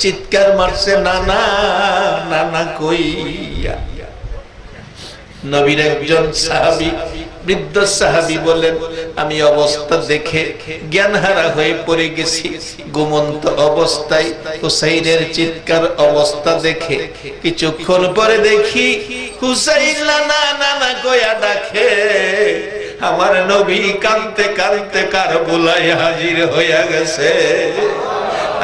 চিৎকার মারছে নানা নানা কইয়া। নবীর একজন সাহাবী, বৃদ্ধ সাহাবী বলেন, আমি অবস্থা দেখে জ্ঞানহারা হয়ে পড়ে গেছি। ঘুমন্ত অবস্থায় হুসাইনের চিৎকার অবস্থা দেখে কিছুক্ষণ পরে দেখি হুসাইন নানা নানা কইয়া ডাকে। আমার নবী কাঁদতে কাঁদতে কারবালায় হাজির হইয়া গেছে।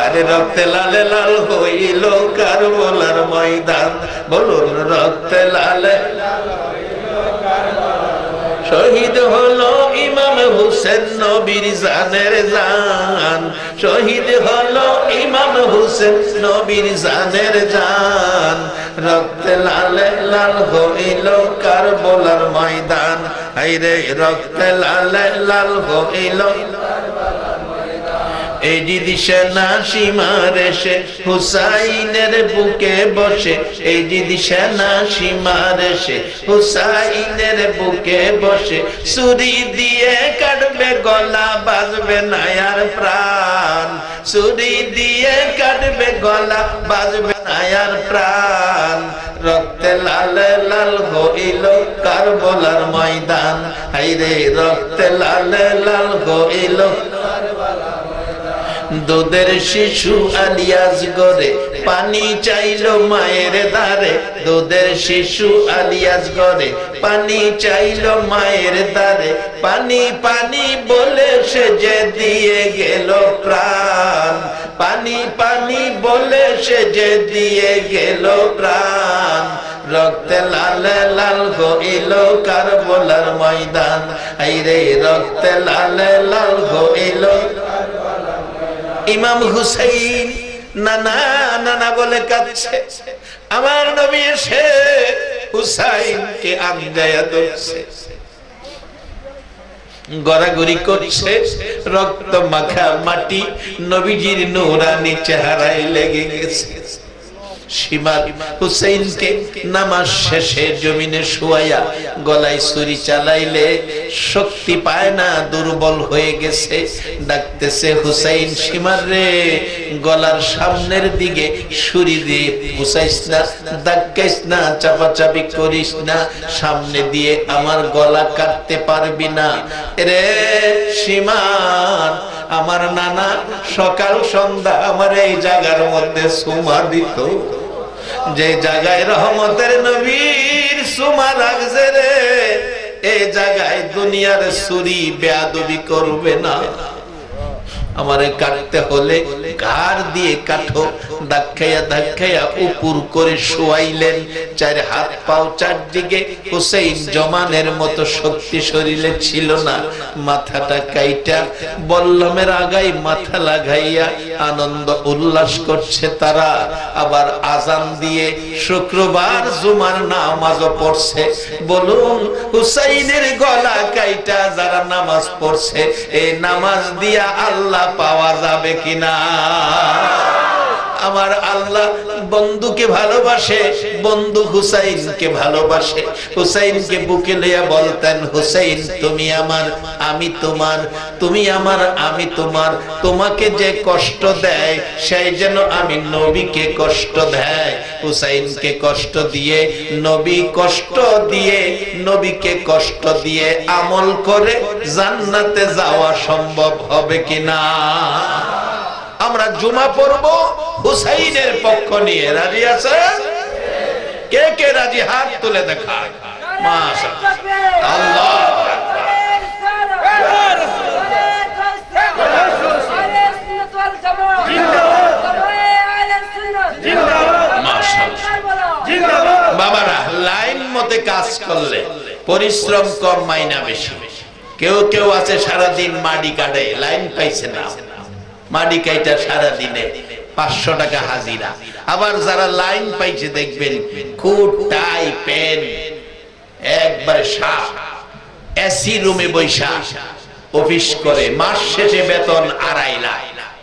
আরে রক্তে লালে লাল হইল কারবালার ময়দান, বলুন রক্তে লালে শহীদ হলো ইমাম হুসেন নবীর জানের জান, শহীদ হলো ইমাম হুসেন নবীর জানের জান। রক্তে লালে লাল হইল কারবালার ময়দান, আইরে রক্তে লালে লাল হইল। এই যদি সেনা সীমার এসে হুসাইনের বুকে বসে, এই যদি সেনা সীমার এসে হুসাইনের বুকে বসে, ছুরি দিয়ে কাটবে গলা বাজবে না আর প্রাণ, ছুরি দিয়ে কাটবে গলা বাজবে না আর প্রাণ। রক্তে লালে লাল হইল কারবালার ময়দান, হাইরে রক্তে লালে লাল হইল। দুধের শিশু আলিয়াজ গরে পানি চাইলো মায়ের দ্বারে, দুধের শিশু আলিয়াজ গরে পানি চাইলো মায়ের দ্বারে, পানি পানি বলে সে যে দিয়ে গেল প্রাণ, পানি পানি বলে সে যে দিয়ে গেল প্রাণ। রক্তে লালে লাল হইল কারবালার ময়দান, আইরে রক্তে লালে লাল হইল। ইমাম হুসাইন নানা নানা বলে কাঁদছে। আমার নবী এসে হুসাইনকে আঙ্গায়া ধরছে, গড়াগড়ি করছে। রক্ত মাখা মাটি নবীজির নূরানি চেহারায় লেগে গেছে। শিমার হুসাইনকে নামাজ শেষে জমিনে শুয়াইয়া গলায় ছুরি চালাইলে শক্তি পায় না, দুর্বল হয়ে গেছে। ডাকতেছে হুসাইন শিমার রে, গলার সামনের দিকে ছুরি দিয়ে ঘুষাইস না, ধাক্কাইস না, চাপাচাপি করিস না, সামনে দিয়ে আমার গলা কাটতে পারবি না রে শিমার। আমার নানা সকাল সন্ধ্যা আমার এই জায়গার মধ্যে সুমা দিত, যে জায়গায় রহমতের নবীর সুমা লাগছে রে, এই জায়গায় দুনিয়ার ছুরি বেয়াদবি করবে না। আমারে কাটতে হলে ঘাড় দিয়ে কাটো। ধাক্কাইয়া ধাক্কাইয়া উপর করে শোয়াইলেন। চার হাত পাও চারদিকে। হুসাইন জমানের মতো শক্তি শরীরে ছিল না। মাথাটা কাইটা বল্লমের আগায় মাথা লাগাইয়া আনন্দ উল্লাস করছে তারা। আবার আজান দিয়ে শুক্রবার জুমার নামাজও পড়ছে। বলুন হুসাইনের গলা কাইটা যারা নামাজ পড়ছে, এই নামাজ দিয়া আল্লাহ পাওয়া যাবে কিনা? আমার আল্লাহ বন্ধুকে ভালোবাসে, বন্ধু হুসাইনকে ভালোবাসে। হুসাইনকে বুকে লইয়া বলতেন, হুসাইন তুমি আমার আমি তোমার, তুমি আমার আমি তোমার। তোমাকে যে কষ্ট দেয় সেই যেন আমি নবীকে কষ্ট দেয়। হুসাইনকে কষ্ট দিয়ে নবী কষ্ট দিয়ে নবীকে কষ্ট দিয়ে আমল করে জান্নাতে যাওয়া সম্ভব হবে কিনা? আমরা জুমা পড়ব হুসাইনের পক্ষ নিয়ে। রাজি আছেন? কে কে রাজি? হাত তুলে দেখায়। মাশাআল্লাহ। আল্লাহ বাবারা, লাইন মতে কাজ করলে পরিশ্রম কম, মাইনা বেশি। কেউ কেউ আছে সারাদিন মাটি কাটে, লাইন পাইছে না, মাটি কাইটা সারা দিনে 500 টাকা হাজিরা। আবার যারা লাইন পাইছে দেখবেন কোট টাই পেন একবারে সাফ, এসি রুমে বৈশা অফিস করে, মাস শেষে বেতন 2.5 লাখ।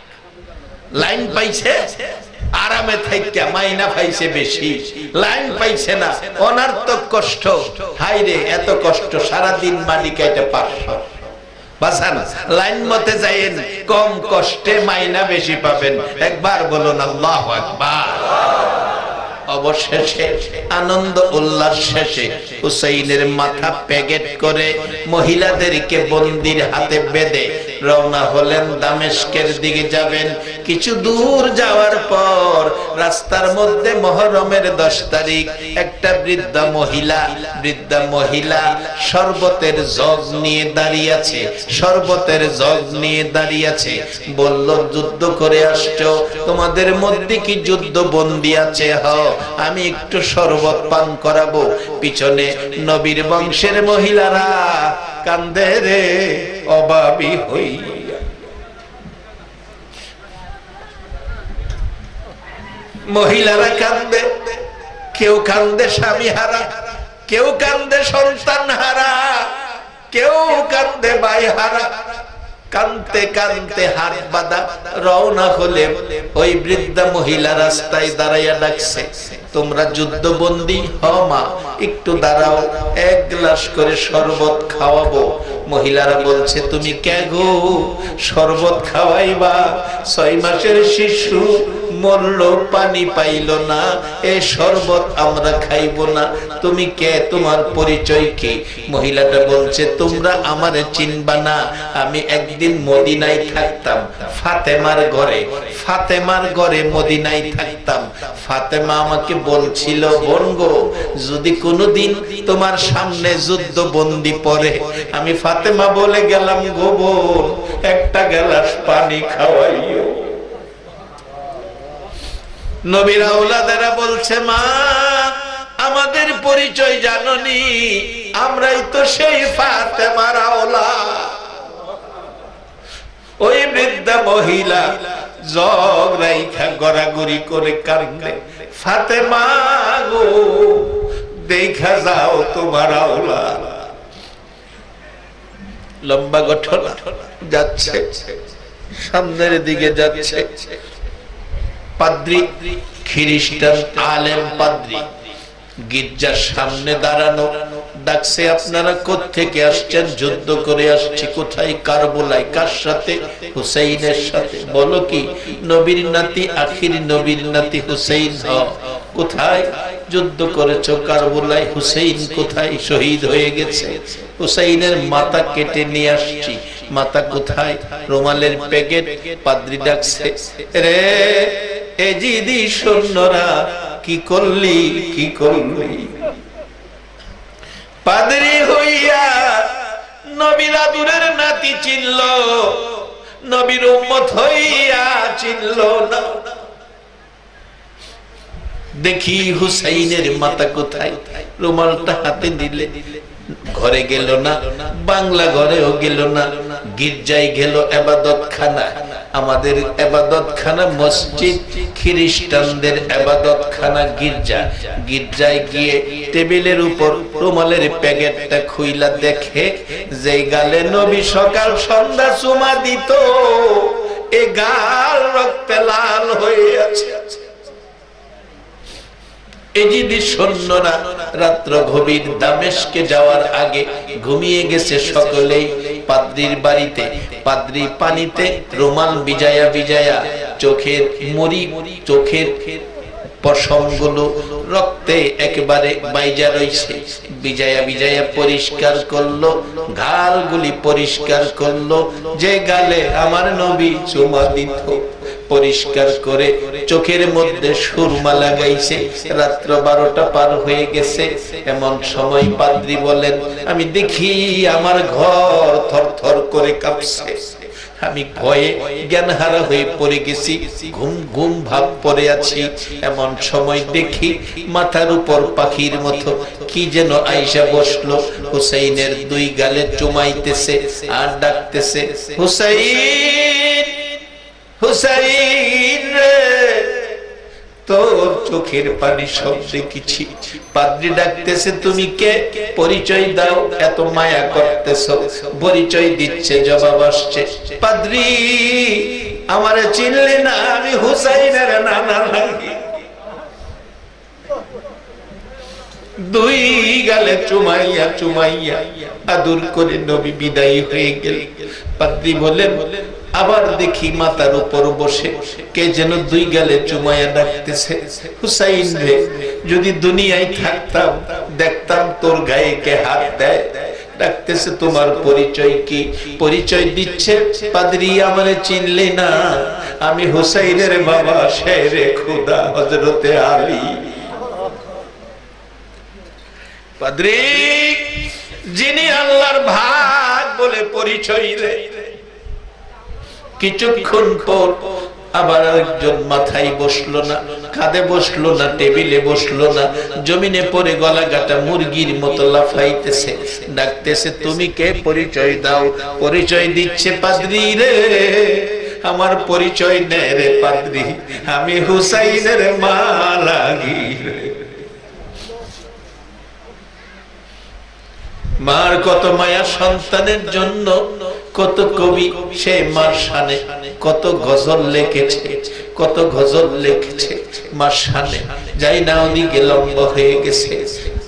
লাইন পাইছে আরামে থাইকা, মাইনা পাইছে বেশি, লাইন পাইছে না, অনার্থক কষ্ট। হাইরে এত কষ্ট, সারাদিন মাটি কাইটা 500। বাসান লাইন মতে যাইয়েন, কম কষ্টে মাইনা বেশি পাবেন। একবার বলুন আল্লাহু আকবার। অবশেষে আনন্দ উল্লাস শেষে হুসাইনের মাথা প্যাকেট করে মহিলাদেরকে বন্দির হাতে বেঁধে রওনা হলেন দামেস্কের দিকে যাবেন। কিছু দূর যাওয়ার পর রাস্তার মধ্যে মুহররমের 10 তারিখ একটা বৃদ্ধা মহিলা শরবতের জগ নিয়ে দাঁড়িয়ে আছে, শরবতের জগ নিয়ে দাঁড়িয়ে আছে। বলল, যুদ্ধ করে আসছো, তোমাদের মধ্যে কি যুদ্ধ বন্দী আছে? আমি একটু শরবত পান করাবো। পিছনে নবীর বংশের মহিলারা কান্দে রে অভাবী হইয়া। মহিলারা কান্দে, কেউ কান্দে স্বামী হারা, কেউ কান্দে সন্তান হারা, কেউ কান্দে ভাই হারা। কানতে কানতে হাত বাঁধা রওনা হলে ওই বৃদ্ধা মহিলা রাস্তায় দাঁড়াইয়া ডাকছে, তোমরা যুদ্ধবন্দী? মা একটু দাঁড়াও, 1 গ্লাস করে শরবত খাওয়াবো। মহিলারা বলছে, তুমি কে গো, শরবত খাওয়াইবা? 6 মাসের শিশু মরল, পানি পাইল না, এই শরবত আমরা খাইব না। তুমি কে, তোমার পরিচয় কি? মহিলাটা বলছে, তোমরা আমারে চিনবা না, আমি একদিন মদিনায় থাকতাম, ফাতেমার ঘরে মদিনায় থাকতাম। ফাতেমা আমাকে বলছিল, বোন গো, যদি কোনোদিন তোমার সামনে যুদ্ধ বন্দী পড়ে, আমি ফাতেমা বলে গেলাম, গো বোন, একটা গ্লাস পানি খাওয়াইও। নবীর আওলাদেরা বলছে, মা আমাদের পরিচয় জাননি, আমরাই তো সেই ফাতেমার আওলাদ। ওই বৃদ্ধা মহিলা জগ রাইখা গড়াগড়ি করে কান্দে, ফাতেমা গো, দেখা যাও তোমার আওলাদ। লম্বা ঘটনা যাচ্ছে, সামনের দিকে যাচ্ছে। পাদ্রী, খ্রিস্টান আলেম পাদ্রী গির্জার সামনে দাঁড়ানো, ডাকছে, আপনারা কোত্থেকে আসছেন? যুদ্ধ করে আসছি। কোথায়? কারবালায়। কার সাথে? হুসাইনের সাথে। বলো কি? নবীর নাতি, আখির নবীর নাতি হুসাইন। কোথায় যুদ্ধ করেছো? কারবালায়। হুসাইন কোথায়? শহীদ হয়ে গেছে। হুসাইনের মাথা কেটে নিয়ে আসছি। মাথা কোথায়? রুমালের প্যাকেট। পাদ্রী ডাকছে, রে এজিদি সৈন্যরা, কি করলি, কি করলি? পাদ্রী হইয়া নবীর আদরের নাতি চিনল, নবীর উম্মত হইয়া চিনল না। দেখি হুসাইনের মাথা কোথায়? রুমালটা হাতে দিলে, ঘরে গেল না, বাংলা ঘরেও গেল না, গির্জায় গেল, ইবাদত খানা। আমাদের ইবাদত খানা মসজিদ, খ্রিস্টানদের ইবাদত খানা গির্জা। গির্জায় গিয়ে টেবিলের উপর রুমালের প্যাকেটটা খুইলা দেখে, যে গালে নবী সকাল সন্ধ্যা চুমা দিত, এ গাল রক্তে লাল হয়ে আছে। এজিদি সৈন্যরা রাত্র গভীর দামেস্কে যাওয়ার আগে ঘুমিয়ে গেছে সকলেই পাদ্রীর বাড়িতে। পাদ্রী পানিতে রুমাল ভিজায়া ভিজায়া চোখের মরি, চোখের পশমগুলো রক্তে একেবারে বাইজা রইছে, ভিজায়া ভিজায়া পরিষ্কার করলো, গালগুলি পরিষ্কার করলো, যে গালে আমার নবী চুমা দিত। পরিষ্কার করে চোখের মধ্যে সুরমা লাগাইছে। রাত্র 12টা পার হয়ে গেছে। এমন সময় পাদ্রী বলেন, আমি দেখি আমার ঘর থরথর করে কাঁপছে। আমি ভয়ে জ্ঞানহারা হয়ে পড়ে গেছি, ঘুম ঘুম ভাব পড়ে আছি। এমন সময় দেখি মাথার উপর পাখির মতো কি যেন আইসা বসলো। হুসাইনের 2 গালে চুমাইতেছে আর ডাকতেছে, হুসাইন, হুসাইন রে, তোর চোখের পানি সব দেখেছি। পাদ্রী ডাকতেছে, তুমি কে? পরিচয় দাও, এত মায়া করতেছো। পরিচয় দিচ্ছে, জবাব আসছে, পাদ্রী আমারে চিনলি না? আমি হুসাইনের নানা লাগি। দুই গালে চুমাইয়া চুমাইয়া আদর করে নবী বিদায় হয়ে গেল। পাদ্রী বলেন আবার দেখি মাথার উপর বসে কে যেন দুই গালে চুমাইয়া ডাকতেছে, হুসাইন রে, যদি দুনিয়ায় থাকতাম দেখতাম তোর গায়ে কে হাত দেয়। ডাকতেছে তোমার পরিচয় কি? পরিচয় দিচ্ছে, পাদ্রী আমারে চিনলে না, আমি হুসাইনের বাবা শেরে খুদা হযরতে আলী। পাদ্রী যিনি আল্লাহর ভাগ বলে পরিচয় দেয়। কিছুক্ষণ পর আবার আরেকজন মাথায় বসলো না, কাঁধে বসলো না, টেবিলে বসলো না, জমিনে পড়ে গলা কাটা মুরগির মতো লাফাইতেছে। ডাকতেছে তুমি কে? পরিচয় দাও। পরিচয় দিচ্ছে, পাদ্রী রে আমার পরিচয় নেই রে পাদ্রী, আমি হুসাইনের মা লাগি। মার কত মায়া সন্তানের জন্য, কত কবি সে মার শানে কত গজল লিখেছে, কত গজল লিখেছে মার শানে। যাই না ওদিকে লম্বা হয়ে গেছে,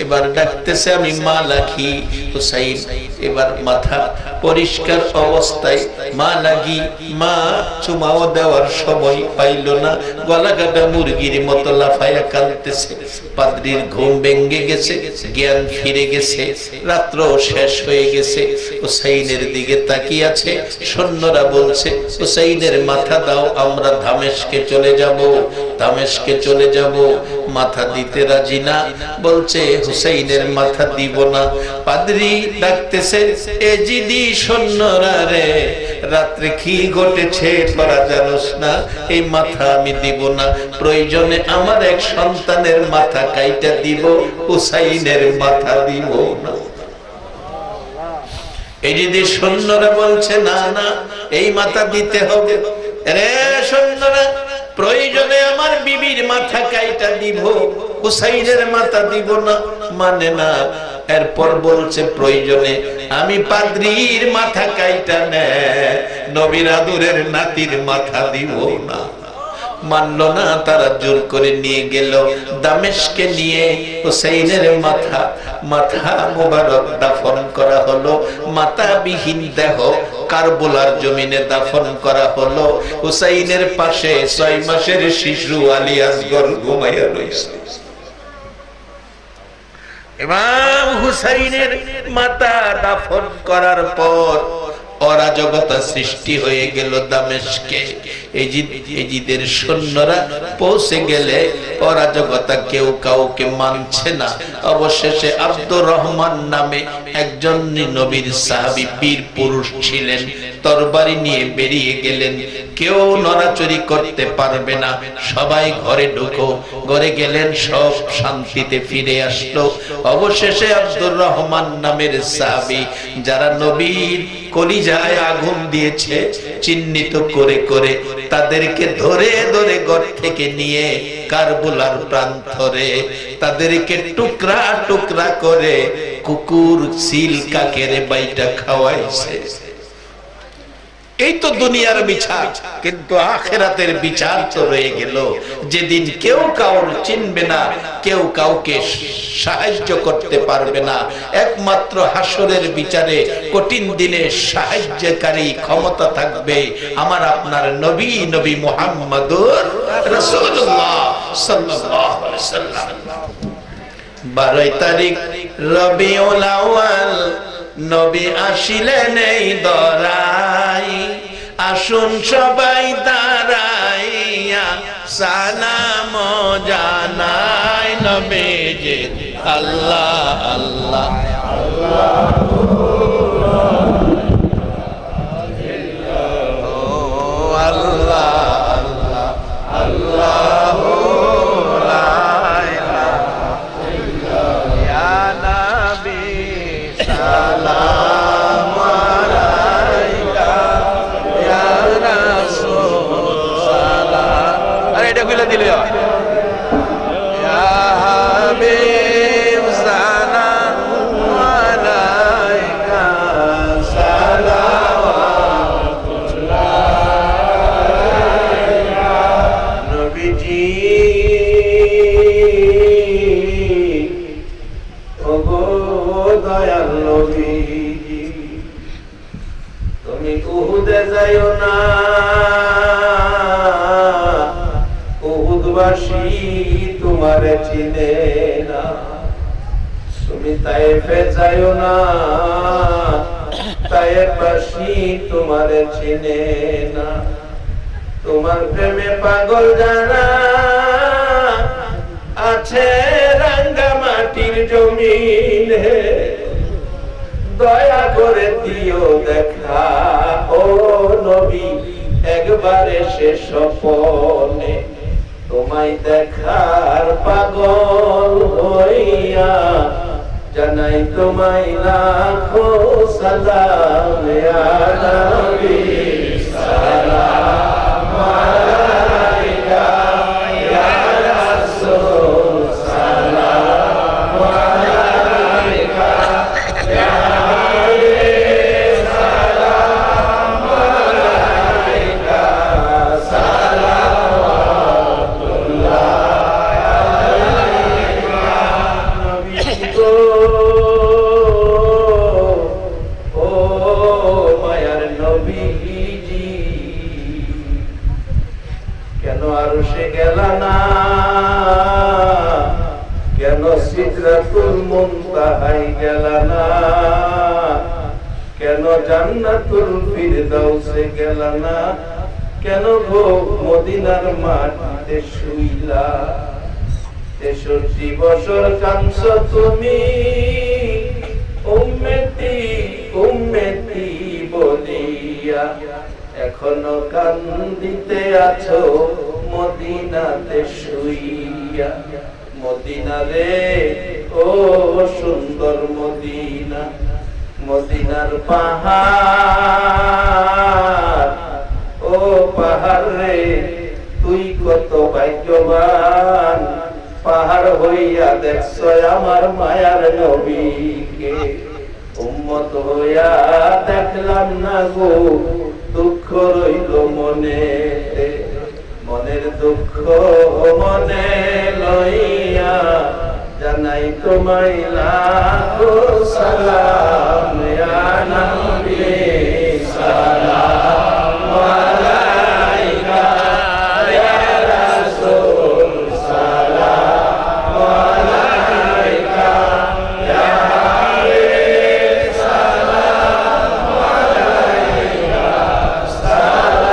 এবার ডাকতেছে আমি মা লাগি হুসাইন। এবার মাথা পরিষ্কার অবস্থায় মা লাগি, মা চুমাও দেওয়ার সময় পাইল না, গলা কাটা মুরগির মতো লাফায়া কাঁদতেছে। পাদ্রীর ঘুম ভেঙে গেছে, জ্ঞান ফিরে গেছে, রাত্র শেষ হয়ে গেছে। হুসাইনের দিকে তাকিয়ে আছে। সৈন্যরা বলছে হুসাইনের মাথা দাও, আমরা দামেস্কে চলে যাব, দামেস্কে চলে যাব। মাথা দিতে রাজি না, বলছে হুসাইনের মাথা দিব না। পাদ্রী ডাকতেছে এজিদি সৈন্যরা রে, রাত্রে কি ঘটেছে তোরা জানোস না, এই মাথা আমি দিব না, প্রয়োজনে আমার এক সন্তানের মাথা কাইটা দিব, হুসাইনের মাথা দিব না। এই যদি সৈন্যরা বলছে না না এই মাথা দিতে হবে, রে সৈন্যরা প্রয়োজনে আমার বিবির মাথা কাইটা দিব, হুসাইনের মাথা দিব না, মানে না। এরপর বলছে প্রয়োজনে আমি পাদ্রীর মাথা কাইটা নে, নবীর আদরের নাতির মাথা দিব না। মানলো না, তারা জোর করে নিয়ে গেল দামেস্কে। নিয়ে হুসাইনের মাথা মাথা মোবারক দাফন করা হলো, মাথা বিহীন দেহ কারবালার জমিনে দাফন করা হলো। হুসাইনের পাশে 6 মাসের শিশু আলী আসগর ঘুমাইয়া রইছে। ইমাম হুসাইনের মাথা দাফন করার পর অরাজকতা সৃষ্টি হয়ে গেল দামেস্কে। এজিদের সৈন্যরা পৌঁছে গেলে অরাজকতা, কেউ কাউকে মানছে না। অবশেষে আব্দুর রহমান নামে একজন নবীর সাহাবী বীর পুরুষ ছিলেন, তরবারি নিয়ে বেরিয়ে গেলেন। কেউ নড়াচড়ি করতে পারবে না, সবাই ঘরে ঢুকো। ঘরে গেলেন, সব শান্তিতে ফিরে আসলো। অবশেষে আব্দুর রহমান নামের সাহাবী, যারা নবীর কলিজায় আগুন দিয়েছে, চিহ্নিত করে করে তাদেরকে ধরে ধরে ঘর থেকে নিয়ে কারবালার প্রান্তরে তাদেরকে টুকরা টুকরা করে কুকুর সিল কাকেরে বাইটা খাওয়াইছে। এই তো দুনিয়ার বিচার, কিন্তু আখিরাতের বিচার তো রয়ে গেল। যেদিন কেউ কাউর চিনবে না, কেউ কাউকে সাহায্য করতে পারবে না, একমাত্র হাসরের বিচারে কঠিন দিনে সাহায্যকারী ক্ষমতা থাকবে আমার আপনার নবী, নবী মুহাম্মদুর রাসূলুল্লাহ সাল্লাল্লাহু আলাইহি ওয়াসাল্লাম। 12 তারিখ রবিউল আউয়াল নবী আসিলেন এই দরাই, আসুন সবাই দাঁড়াইয়া সালাম জানাই নবীজি। আল্লাহ আল্লাহ বাসী তোমারে চিনে না, তুমি তায়েফে যাইও না, তায়েফ বাসী তোমারে চিনে না। তোমার প্রেমে পাগল যারা আছে রাঙ্গামাটির জমিনে, দয়া করে দিও দেখা ও নবী, একবার এসে স্বপনে তোমায় দেখার পাগল হইয়া জানাই তোমায় লাখো সালাম। ইয়া নবী সালাম আলাইকা, ইয়া রাসূল সালাম আলাইকা, ইয়া হাবিব সালাম আলাইকা, সালাওয়াতুল্লাহ আলাইকা। নবী গো ও মায়ার নবীজি, কেন আরশে গেলা না, কেন সিদরাতুল মুনতাহায় গেলা না, কেন জান্নাতুল ফিরদাউসে গেলা না, কেন গো মদিনার মাটিতে শুইলা? 63 বছর কাঁদছ তুমি উম্মতি উম্মতি বলিয়া, এখনো কান্দিতে আছো মদিনাতে শুইয়া। মদিনা রে ও সুন্দর মদিনা, মদিনার পাহাড় ও পাহাড় রে তুই কত ভাগ্যবান, পাহাড় হইয়া দেখছ আমার মায়ার নবীকে। উম্মত হইয়া দেখলাম না গো, দুঃখ রইল মনে, মনের দুঃখ মনে লইয়া জানাই তোমায় লাখো সালাম। ইয়া নবী সালাম আলাইকা, ইয়া রাসূল সালাম আলাইকা, ইয়া হাবিব সালাম আলাইকা, সালাওয়াতুল্লাহ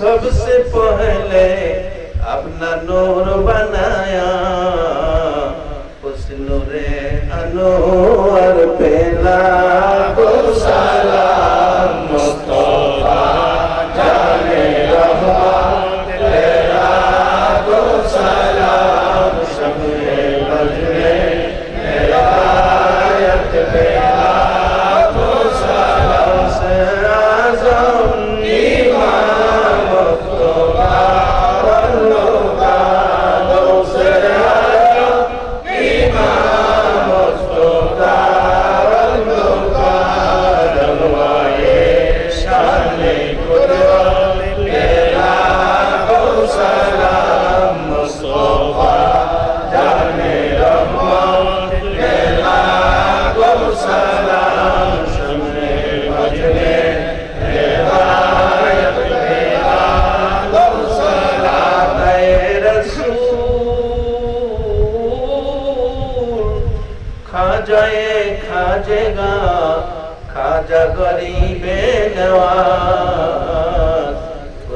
सबसे पहले अपना नूर बनाया, उस नूरे अनूर पे लाखो सलाम। मुस्तफा जाने रहमत पे लाखो सलाम, शम्मे बजरे हिदायत पे लाखो सलाम। से आज़म खाजेगा खाजा गरीबे नवाज,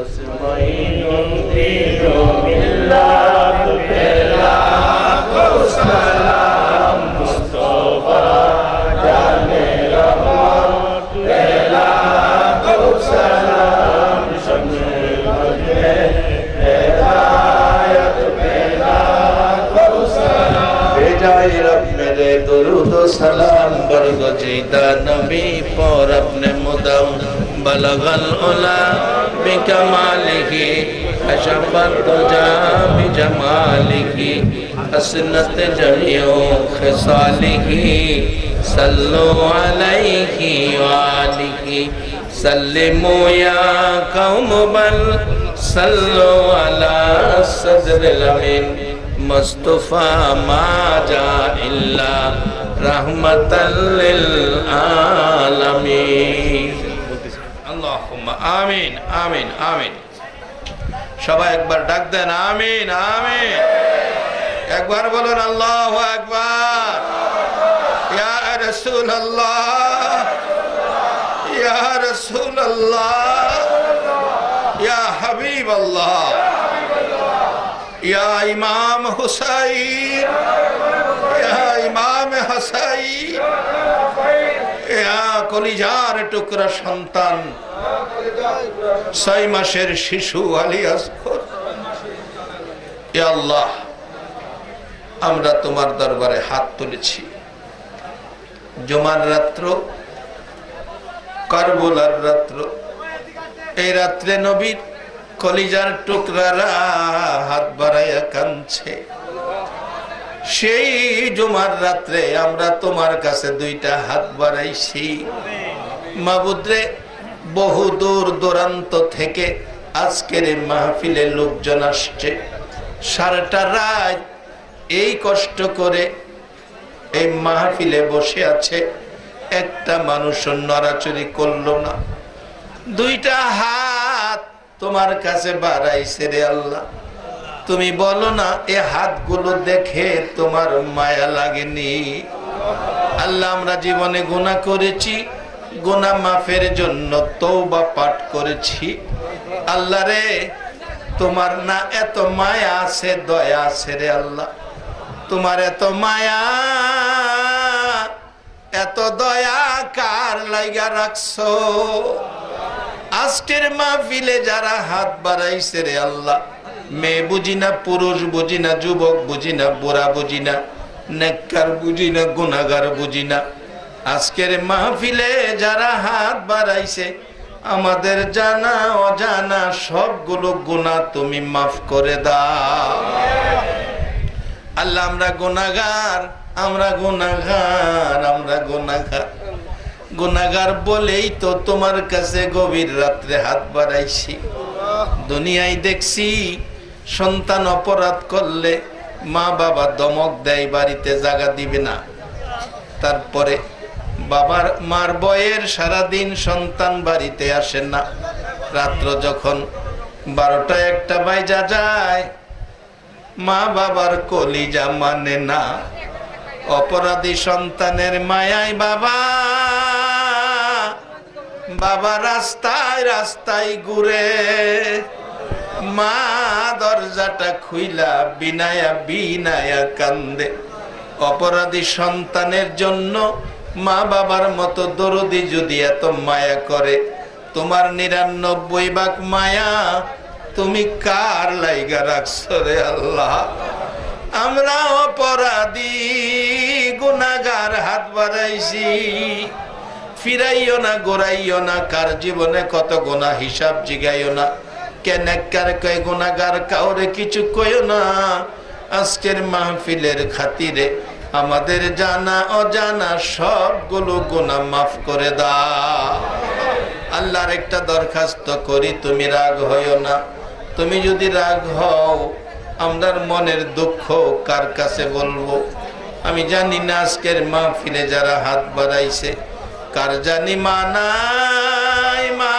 उस मोइनुद्दीन मिल्लत पे लाखो सलाम। मुस्तफा जाने रहमत पे लाखो सलाम, शम्मे बजरे हिदायत पे लाखो सलाम। भेजाए रब मेरे दुरूद सलाम बरगजीदा नबी पर अपने मुदम बलगल उला बिकमालिही, अशफत तुजा बिजमालिही, हसनत जमियो खिसालिही, सल्लु अलैहि वालिही, सल्लिमु या कौम बल सल्लु अला सदरिल अमीन। मुस्तफा माजा इल्ला रहमतल लिल आलमीन। আল্লাহুম্মা আমিন আমিন আমিন। সবাই একবার ডাক দেন আমিন আমিন। একবার বলুন আল্লাহু আকবার। ইয়া রাসূলুল্লাহ ইয়া রাসূলুল্লাহ ইয়া হাবিবাল্লাহ ইয়া ইমাম হুসাইন ইয়া ইমাম হাসাইন ইয়া কলিজার টুকরা সন্তান 6 মাসের শিশু আলী আসগর, ইয়া আল্লাহ আমরা তোমার দরবারে হাত তুলেছি। জুমার রাত্র, কারবালার রাত্র, এই রাত্রে নবীর কলিজার টুকরারা হাত বাড়াইয়া কাঁদছে। সেই জুমার রাত্রে আমরা তোমার কাছে 2টা হাত বাড়াইছি। মাবুদরে, বহু দূর দূরান্ত থেকে আজকের এই মাহফিলে লোকজন আসছে। সারাটা রাত এই কষ্ট করে এই মাহফিলে বসে আছে, একটা মানুষ নড়াচড়ি করলো না। 2টা হাত তোমার কাছে বাড়াইছে রে আল্লাহ। তুমি বলো না এ হাতগুলো দেখে তোমার মায়া লাগেনি? আল্লাহ আমরা জীবনে গুনাহ করেছি, গুনাহ মাফের জন্য তওবা পাঠ করেছি। আল্লাহ রে, তোমার না এত মায়া আছে, দয়া আছে রে আল্লাহ? তোমার এত মায়া এত দয়া কার লাইগা রাখছো? আজকের মাহফিলে যারা হাত বাড়াইছে রে আল্লাহ, মেয়ে বুঝি না, পুরুষ বুঝি না, যুবক বুঝি না, বুড়া বুঝি না, নেককার বুঝি না, গুনাহগার বুঝি না, আজকের মাহফিলে যারা হাত বাড়াইছে আমাদের জানা অজানা সবগুলো গুনাহ তুমি মাফ করে দাও। আল্লাহ আমরা গুনাহগার, আমরা গুনাহগার, আমরা গুনাহগার। গুনাহগার বলেই তো তোমার কাছে গভীর রাত্রে হাত বাড়াইছি। দুনিয়ায় দেখছি সন্তান অপরাধ করলে মা বাবা ধমক দেয়, বাড়িতে জায়গা দিবে না। তারপরে বাবার মার বয়ের সারাদিন সন্তান বাড়িতে আসে না। রাত্র যখন 12টা 1টা বাজা যায়, মা বাবার কলিজা মানে না। অপরাধী সন্তানের মায়ায় বাবা বাবা রাস্তায় রাস্তায় ঘুরে, মা দরজাটা খুইলা বিনায়া বিনায়া কান্দে। অপরাধী সন্তানের জন্য মা বাবার মতো দরদি যদি এত মায়া করে, তোমার 99 ভাগ মায়া তুমি কার লাইগা রাখছো রে আল্লাহ? আমরা অপরাধী গুনাহগার, হাত বাড়াইছি। ফিরাইও না, গোড়াইও না, কার জীবনে কত গুনাহ হিসাব জিগাইও না। কেন কার কয় গুনাহগার, কাউরে কিছু কইও না। আজকের মাহফিলের খাতিরে আমাদের জানা অজানা সবগুলো গুনাহ মাফ করে দাও। আল্লাহর একটা দরখাস্ত করি, তুমি রাগ হইও না। তুমি যদি রাগ হও, আমরার মনের দুঃখ কার কাছে বলবো? আমি জানি না আজকের মাহফিলে যারা হাত বাড়াইছে কার জানি মা নাই। মা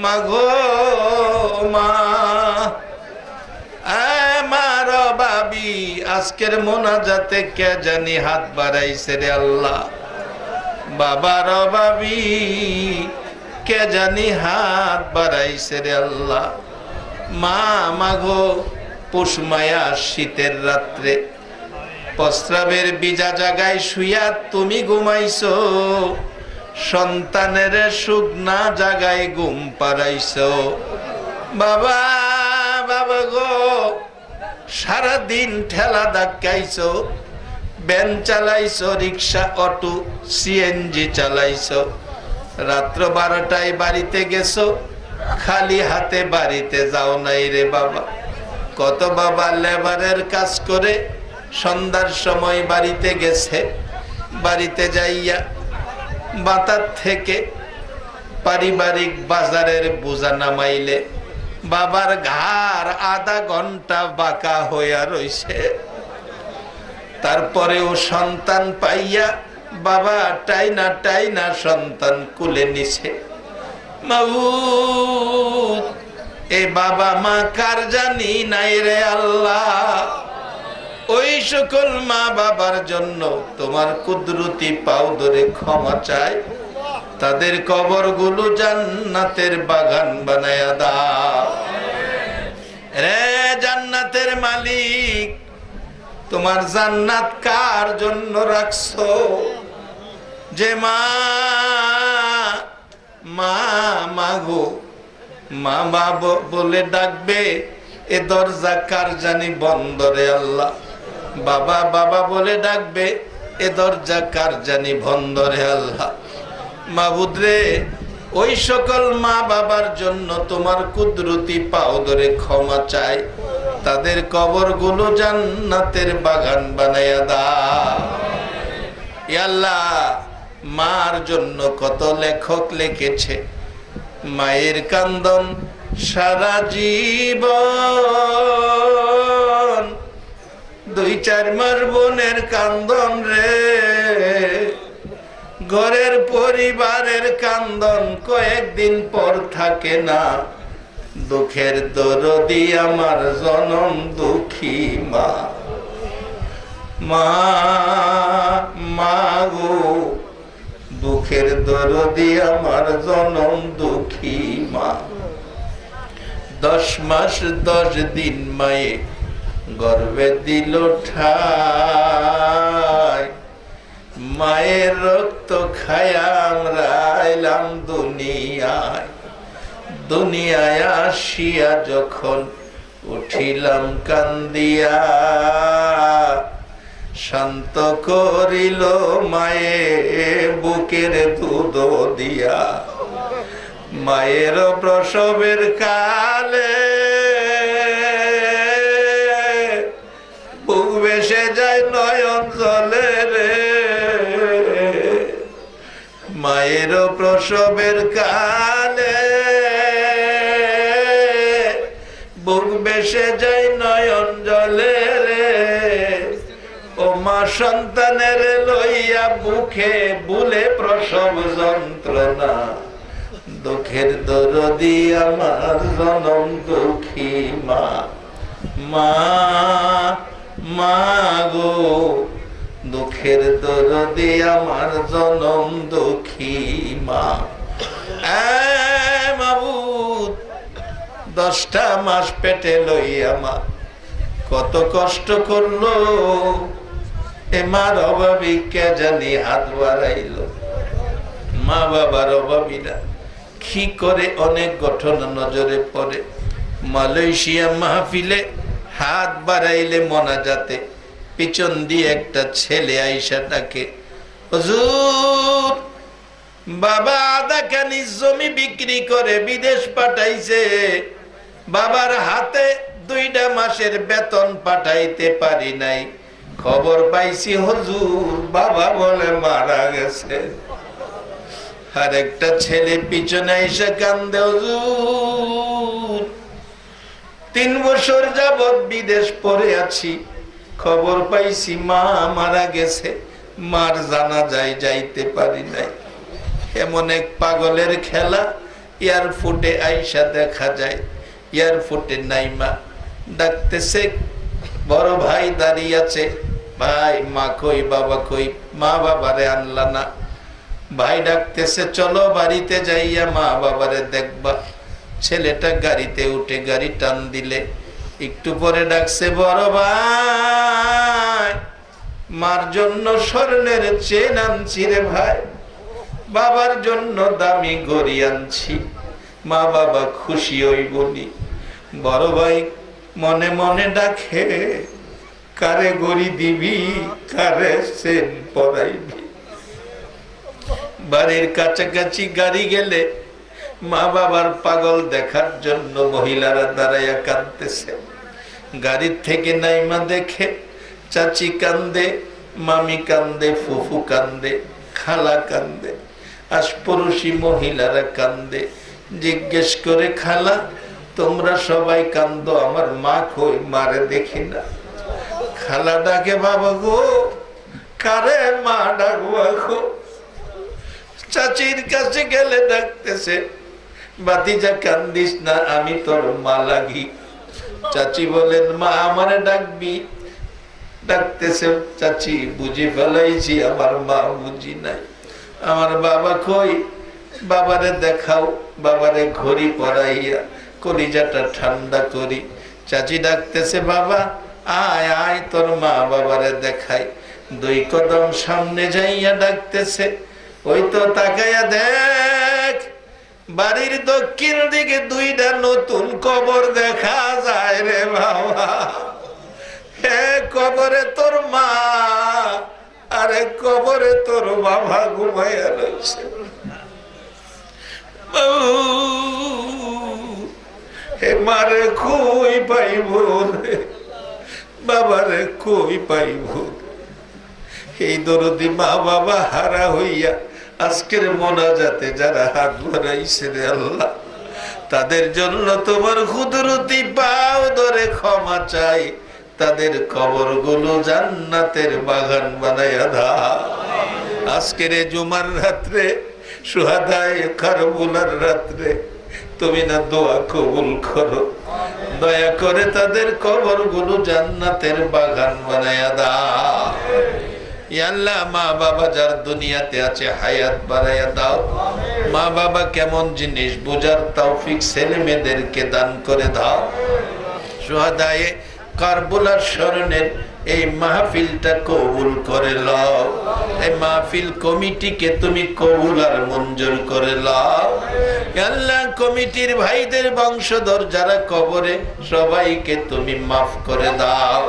মাগো মা, মার বাবি আজকের মোনাজাতে কে জানি হাত বাড়াইছে রে আল্লাহ। বাবার বাবি কে জানি হাত বাড়াইছে রে আল্লাহ। মা মাগো, পুষ মায়া শীতের রাত্রে প্রস্রাবের বিজা জায়গায় শুইয়া তুমি ঘুমাইছো, সন্তানের শুকনা জায়গায় ঘুম পাড়াইছো। বাবা বাবা গো, সারাদিন ঠেলা ধাক্কাইছো, ভ্যান চালাইছো, রিক্সা, অটো, সিএনজি চালাইছো। রাত্র 12টায় বাড়িতে গেছো, খালি হাতে বাড়িতে যাও নাই রে বাবা। কত বাবা লেবারের কাজ করে সন্ধ্যার সময় বাড়িতে গেছে, বাড়িতে যাইয়া বাতার থেকে পারিবারিক বাজারের বোঝা নামাইলে বাবার ঘাড় আধা ঘন্টা বাঁকা হইয়া রইছে। তারপরেও সন্তান পাইয়া বাবা টাইনা টাইনা সন্তান কুলে নিছে। মাবুদ এ বাবা মা কার জানি নাই রে আল্লাহ। ওই সকল মা বাবার জন্য তোমার কুদরতি পাও ধরে ক্ষমা চাই, তাদের কবরগুলো জান্নাতের বাগান বানায়া দাও রে জান্নাতের মালিক। তোমার জান্নাত কার জন্য রাখছো? যে মা মা মাগো মা বাবা বলে ডাকবে, এ দরজা কার জানি বন্ধ রে আল্লাহ। বাবা বাবা বলে ডাকবে, এ দরজা কার জানি বন্ধ রে আল্লাহ। মাবুদ রে ওই সকল মা বাবার জন্য তোমার কুদরতি পাও ধরে ক্ষমা চাই, তাদের কবরগুলো জান্নাতের বাগান বানায়া দাও। ইয়া আল্লাহ মার জন্য কত লেখক লিখেছে, মায়ের কান্দন সারা জীবন, দুই চার মাস বোনের কান্দন রে, ঘরের পরিবারের কান্দন কয়েকদিন পর থাকে না। দুঃখের দরদি আমার জনম দুঃখী মা, মা মা গো দুঃখের দরদি আমার জনম দুঃখী মা। 10 মাস 10 দিন মায়ে গর্ভে দিল ঠাই, মায়ের রক্ত খায়া আমরা এলাম দুনিয়ায়। দুনিয়ায় আসিয়া যখন উঠিলাম কান্দিয়া, শান্ত করিল মায়ে বুকের দুধ দিয়া। মায়ের প্রসবের কালে বুক ভেসে যায় নয়ন জলে রে, মায়ের প্রসবের কালে বুক ভেসে যায় নয়ন জলে রে। ও মা সন্তানের লইয়া বুকে বুলে প্রসব যন্ত্রণা, দুঃখের দরদি আমার জনম দুঃখী মা, মা মা গো দুঃখের দরদি আমার জনম দুঃখী মা। মাবুদ 10টা মাস পেটে লইয়া মা কত কষ্ট করলো, এ মার অভাবী কে জানি হাত বাড়াইল। মা বাবার অভাবীরা কি করে অনেক ঘটনা নজরে পড়ে। মালয়েশিয়া মাহফিলে হাত বাড়াইলে মোনাজাতে পিছন দিয়ে একটা ছেলে আইসা ডাকে, হুজুর বাবা আধা খানি জমি বিক্রি করে বিদেশ পাঠাইছে, বাবার হাতে 2টা মাসের বেতন পাঠাইতে পারি নাই, খবর পাইছি হুজুর বাবা বলে মারা গেছে। আর একটা ছেলে পিছনে এসে কান্দে, হুজুর 3 বছর যাবৎ বিদেশ পড়ে আছি, খবর পাইছি মা মারা গেছে, মার জানাজায় যাইতে পারি নাই। এমন এক পাগলের খেলা এয়ারপোর্টে আইসা দেখা যায়। এয়ারপোর্টে নাই মা, ডাকতেছে, বড় ভাই দাঁড়িয়ে আছে, ভাই মা কই বাবা কই, মা বাবারে আনলা না। ভাই ডাকতেছে, চলো বাড়িতে যাইয়া মা বাবারে দেখবা। ছেলেটা গাড়িতে উঠে গাড়ি টান দিলে, একটু পরে ডাকছে, বড় ভাই মার জন্য স্বর্ণের চেন আনছি রে ভাই, বাবার জন্য দামি ঘড়ি আনছি, মা বাবা খুশি হইবনি। বড় ভাই মনে মনে ডাকে, কারে ঘড়ি দিবি, কারে চেন পরাইবি। বাড়ির কাছাকাছি গাড়ি গেলে মা বাবার পাগল দেখার জন্য মহিলারা দাঁড়াইয়া কাঁদতেছে। গাড়ির থেকে নাইমা দেখে চাচি কান্দে, মামি কান্দে, ফুফু কান্দে, খালা কান্দে, আশপড়শি মহিলারা কান্দে। জিজ্ঞেস করে, খালা তোমরা সবাই কান্দো, আমার মা কই, মারে দেখি না। খালা ডাকে, বাবা গো কারে মা ডাকবো এখন? চাচির কাছে গেলে ডাকতেছে, ভাতিজা কান্দিস না, আমি তোর মা লাগি। চাচি বলেন, মা আমারে ডাকবি? ডাকতেছে, চাচি বুঝি ফেলাইছি, আমার মা বুঝি নাই। আমার বাবা কই? বাবারে দেখাও, বাবারে ঘড়ি পরাইয়া কলিজাটা ঠান্ডা করি। চাচি ডাকতেছে, বাবা আয় আয়, তোর মা বাবারে দেখাই। 2 কদম সামনে যাইয়া ডাকতেছে, ওই তো তাকাইয়া দেখ, বাড়ির দক্ষিণ দিকে 2টা নতুন কবর দেখা যায় রে বাবা। হে কবরে তোর মা, আরে কবরে তোর বাবা ঘুমাইয়া রয়েছে। হে মারে কই পাইব রে, বাবারে কই পাইব? এই দরদি মা বাবা হারা হইয়া আজকের মোনাজাতে যারা হাত বাড়াইছে রে আল্লাহ, তাদের জন্য তোমার কুদরতি পাও ধরে ক্ষমা চাই। তাদের কবরগুলো জান্নাতের বাগান বানাইয়া দাও। আজকের জুমার রাত্রে, সুহাদায়ে কারবুলার রাত্রে তুমি না দোয়া কবুল করো, দয়া করে তাদের কবরগুলো জান্নাতের বাগান বানাইয়া দাও। ইয়া আল্লাহ, মা বাবা যার দুনিয়াতে আছে হায়াত বাড়াইয়া দাও। মা বাবা কেমন জিনিস বোঝার তৌফিক ছেলে মেয়েদেরকে দান করে দাও। সুহাদায়ে কারবুলার স্মরণের এই মাহফিলটা কবুল করে লও। এই মাহফিল কমিটিকে তুমি কবুল আর মঞ্জুর করে লও। আল্লাহ, কমিটির ভাইদের বংশধর যারা কবরে, সবাইকে তুমি মাফ করে দাও।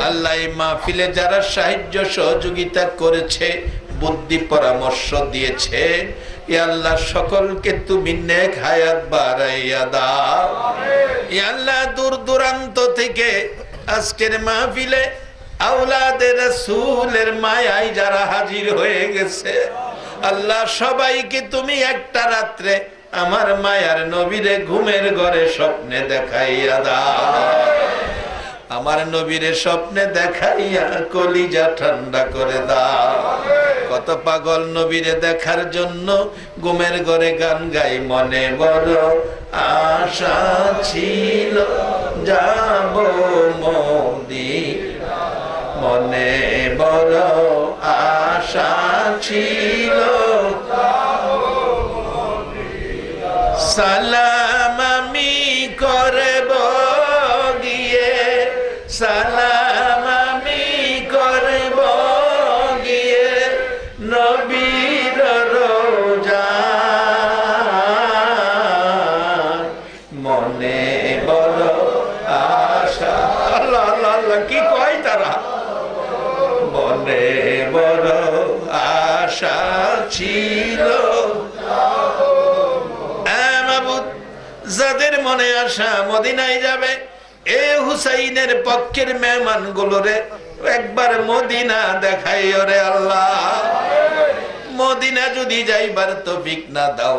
আল্লাহ, এই মাহফিলে যারা সাহায্য সহযোগিতা করেছে, বুদ্ধি পরামর্শ দিয়েছে, ইয়া আল্লাহ সকলকে তুমি নেক হায়াত বাড়াইয়া দাও। ইয়া আল্লাহ, দূর দূরান্ত থেকে আজকের মাহফিলে আওলাদে রাসূলের মায়ায় যারা হাজির হয়ে গেছে, আল্লাহ সবাইকে তুমি একটা রাত্রে আমার মায়ার নবীরে ঘুমের ঘরে স্বপ্নে দেখাইয়া দাও। আমার নবীরে স্বপ্নে দেখাইয়া কলিজা ঠান্ডা করে দাও। কত পাগল নবীরে দেখার জন্য ঘুমের ঘরে গান গাই, মনে বড় আশা ছিল যাব মদিনা, মনে বড় আশা ছিল। সালাম আমি করব গিয়ে, সালাম আমি করব গিয়ে নবীর রোজায়, মনে বড় আশা। আল্লাহ আল্লাহ আল্লাহ, কি কয় তারা? মনে বড় আশা ছিল। যাদের মনে আশা মদিনায় যাবে, এ হুসাইনের পক্ষের মেহমান গুলোরে একবার মদিনা দেখাইও রে আল্লাহ। মদিনা যদি যাইবার তৌফিক না দাও,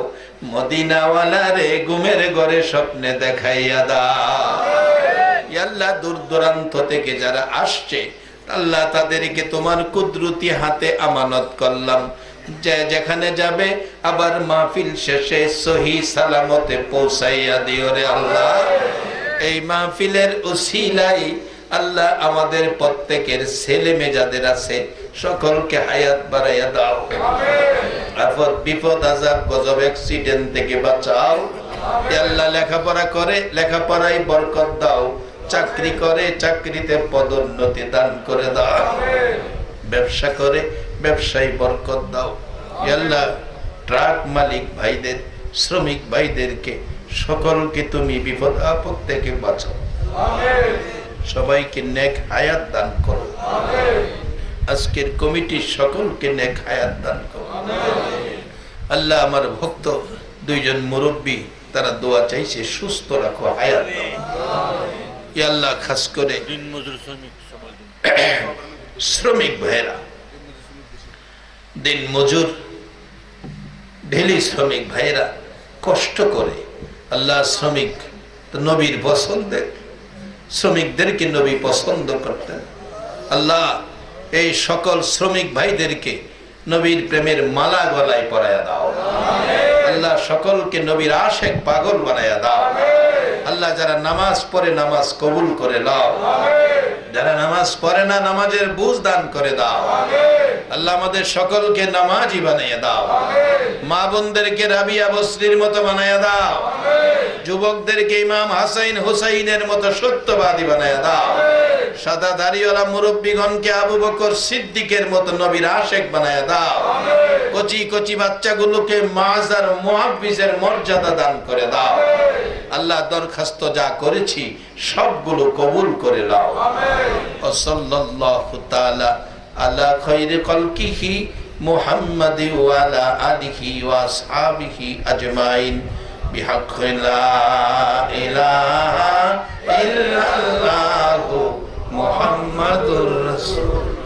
মদিনাওয়ালা রে ঘুমের ঘরে স্বপ্নে দেখাইয়া দাও। ইয়া আল্লাহ, দূর দূরান্ত থেকে যারা আসছে, আল্লাহ তাদেরকে তোমার কুদরতি হাতে আমানত করলাম। যেখানে যাবে আবার মাহফিল শেষে সহি সালামতে পৌঁছাইয়া দিও রে আল্লাহ। এই মাহফিলের উসিলাই আল্লাহ আমাদের প্রত্যেকের ছেলে মেয়ে যাদের আছে সকলকে হায়াত বাড়াইয়া দাও। আফত বিপদ আযাব গজব অ্যাক্সিডেন্ট থেকে বাঁচাও। আল্লাহ, লেখাপড়া করে লেখাপড়ায় বরকত দাও, চাকরি করে চাকরিতে পদোন্নতি দান করে দাও, ব্যবসা করে ব্যবসায় বরকত দাও। আল্লাহ, ট্রাক মালিক ভাইদের, শ্রমিক ভাইদেরকে সকলকে তুমি বিপদ আপদ থেকে বাঁচাও। সবাইকে নেক হায়াত দান করো। আজকের কমিটির সকলকে নেক হায়াত দান করো। আল্লাহ, আমার ভক্ত 2 জন মুরব্বী তারা দোয়া চাইছে, সুস্থ রাখো, হায়াত দাও। ইয়া আল্লাহ, খাস করে শ্রমিক ভাইরা, দিন মজুর ঢেলি শ্রমিক ভাইরা কষ্ট করে, আল্লাহ শ্রমিক তো নবীর পছন্দের, শ্রমিকদেরকে নবী পছন্দ করতেন। আল্লাহ, এই সকল শ্রমিক ভাইদেরকে নবীর প্রেমের মালা গলায় পরায়া দাও আল্লাহ, সকলকে নবীর আশেক পাগল বানায়া দাও আল্লাহ। যারা নামাজ পড়ে নামাজ কবুল করে দাও, যারা নামাজ পড়ে না নামাজের বুঝ দান করে দাও আল্লাহ। আমাদের সকলকে নামাজি বানিয়ে দাও, মা বোনদেরকে রাবিয়া বসরির মতো বানিয়ে দাও, যুবকদেরকে ইমাম হাসাইন হুসাইনের মতো সত্যবাদী বানিয়ে দাও, সাদা দাড়িওয়ালা মুরব্বীগণকে আবু বকর সিদ্দিকের মতো নবীর আশেক বানিয়ে দাও, কচি কচি বাচ্চাগুলোকে মাজার মুহাফিজের মর্যাদা দান করে দাও আল্লাহ। দরখাস্ত যা করেছি সবগুলো কবুল করে নাও। ওয়া সাল্লাল্লাহু তাআলা আলা খায়রি খালকিহি মুহাম্মাদি ওয়া আলা আলিহি ওয়া আসহাবিহি আজমাইন বিহাক্কি লা ইলাহা ইল্লাল্লাহু মুহাম্মাদুর রাসূল।